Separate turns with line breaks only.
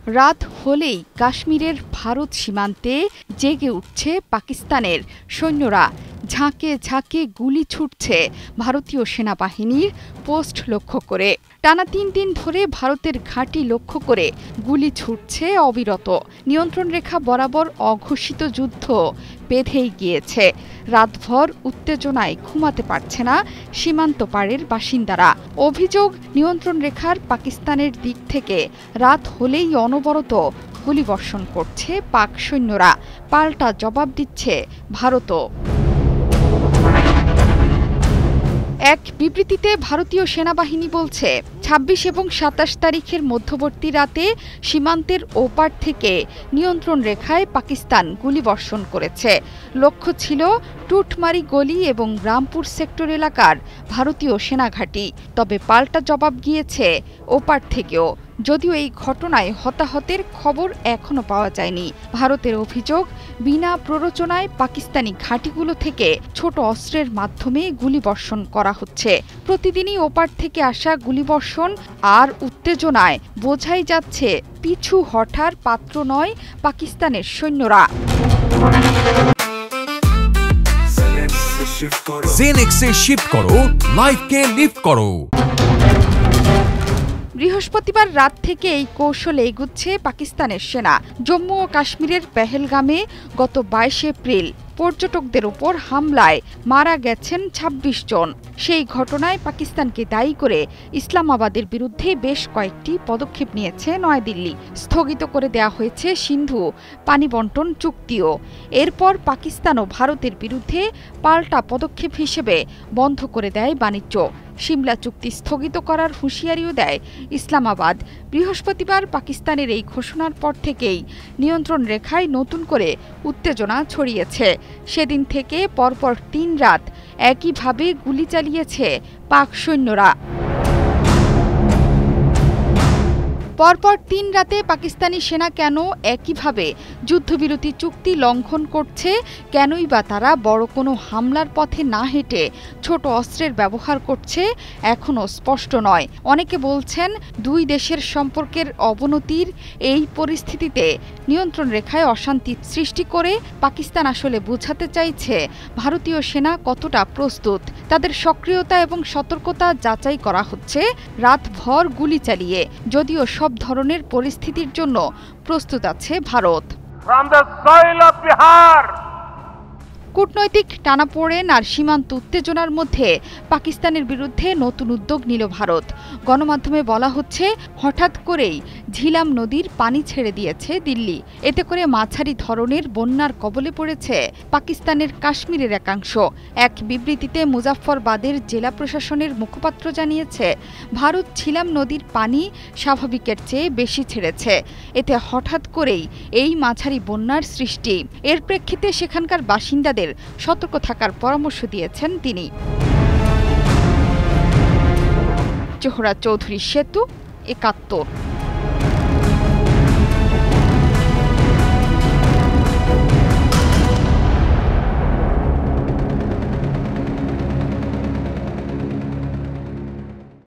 রাত হলেই কাশ্মীরের ভারত সীমান্তে জেগে উঠছে পাকিস্তানের সৈন্যরা। ঝাঁকে ঝাঁকে গুলি ছুটছে ভারতীয় সেনাবাহিনীর পোস্ট লক্ষ্য করে। টানা ৩ দিন ধরে ভারতের ঘাঁটি লক্ষ্য করে গুলি ছুটছে অবিরত। নিয়ন্ত্রণ রেখা বরাবর অঘোষিত যুদ্ধ বেঁধেই গিয়েছে। রাতভর উত্তেজনায় ঘুমাতে পারছে না সীমান্ত পাড়ের বাসিন্দারা। অভিযোগ, নিয়ন্ত্রণ রেখার পাকিস্তানের দিক থেকে রাত হলেই অনবরত গুলিবর্ষণ করছে পাক সৈন্যরা। পাল্টা জবাব দিচ্ছে ভারতও। এক বিবৃতিতে ভারতীয় সেনাবাহিনী বলছে, ২৬ এবং ২৭ তারিখের মধ্যবর্তী রাতে সীমান্তের ওপার থেকে নিয়ন্ত্রণ রেখায় পাকিস্তান গুলিবর্ষণ করেছে। লক্ষ্য ছিল টুটমারি গলি এবং রামপুর সেক্টর এলাকার ভারতীয় সেনাঘাঁটি। তবে পাল্টা জবাব গিয়েছে ওপার থেকেও। যদিও এই ঘটনায় হতাহতের খবর এখনো পাওয়া যায়নি। ভারতের অভিযোগ, বিনা প্ররোচনায় পাকিস্তানি ঘাঁটিগুলো থেকে ছোট অস্ত্রের মাধ্যমে গুলিবর্ষণ করা হচ্ছে। প্রতিদিনই ওপার থেকে আসা গুলিবর্ষণ আর উত্তেজনায় বোঝাই যাচ্ছে পিছু হঠার পাত্র নয় পাকিস্তানের সৈন্যরা।
জেনেক্সে শিফট করো, লাইফকে লিফট করো।
বৃহস্পতিবার রাত থেকে এই কৌশলে এগুচ্ছে পাকিস্তানের সেনা। জম্মু ও কাশ্মীরের পেহেলগামে গত ২২ এপ্রিল পর্যটকদের ওপর হামলায় মারা গেছেন ২৬ জন। সেই ঘটনায় পাকিস্তানকে দায়ী করে ইসলামাবাদের বিরুদ্ধে বেশ কয়েকটি পদক্ষেপ নিয়েছে নয়াদিল্লি। স্থগিত করে দেয়া হয়েছে সিন্ধু পানি বন্টন চুক্তিও। এরপর পাকিস্তান ও ভারতের বিরুদ্ধে পাল্টা পদক্ষেপ হিসেবে বন্ধ করে দেয় বাণিজ্য। সিমলা চুক্তি স্থগিত করার হুঁশিয়ারিও দেয় ইসলামাবাদ। বৃহস্পতিবার পাকিস্তানের এই ঘোষণার পর থেকেই নিয়ন্ত্রণ রেখায় নতুন করে উত্তেজনা ছড়িয়েছে। সেদিন থেকে পরপর ৩ রাত একইভাবে গুলি চালিয়েছে পাক সৈন্যরা। পরপর ৩ রাতে পাকিস্তানি সেনা কেন একইভাবে যুদ্ধবিরতি চুক্তি লঙ্ঘন করছে, কেনই বা তারা বড় কোনো হামলার পথে না হেঁটে ছোট অস্ত্রের ব্যবহার করছে, এখনও স্পষ্ট নয়। অনেকে বলছেন, দুই দেশের সম্পর্কের অবনতির এই পরিস্থিতিতে নিয়ন্ত্রণ রেখায় অশান্তি সৃষ্টি করে পাকিস্তান আসলে বোঝাতে চাইছে ভারতীয় সেনা কতটা প্রস্তুত। তাদের সক্রিয়তা এবং সতর্কতা যাচাই করা হচ্ছে রাতভর গুলি চালিয়ে। যদিও সব ধরনের পরিস্থিতির জন্য প্রস্তুত আছে ভারত। কূটনৈতিক টানাপোড়েন আর সীমান্ত উত্তেজনার মধ্যে পাকিস্তানের বিরুদ্ধে নতুন উদ্যোগ নিল ভারত। গণমাধ্যমে বলা হচ্ছে, হঠাৎ করেই ঝিলাম নদীর পানি ছেড়ে দিয়েছে দিল্লি। এতে করে মাঝারি ধরনের বন্যার কবলে পড়েছে পাকিস্তানের কাশ্মীরের একাংশ। এক বিবৃতিতে মুজাফফরবাদের জেলা প্রশাসনের মুখপাত্র জানিয়েছে, ভারত ঝিলাম নদীর পানি স্বাভাবিকের চেয়ে বেশি ছেড়েছে। এতে হঠাৎ করেই এই মাঝারি বন্যার সৃষ্টি। এর প্রেক্ষিতে সেখানকার বাসিন্দাদের সতর্ক থাকার পরামর্শ দিয়েছেন তিনি। জোহরা চৌধুরী সেতু, ৭১।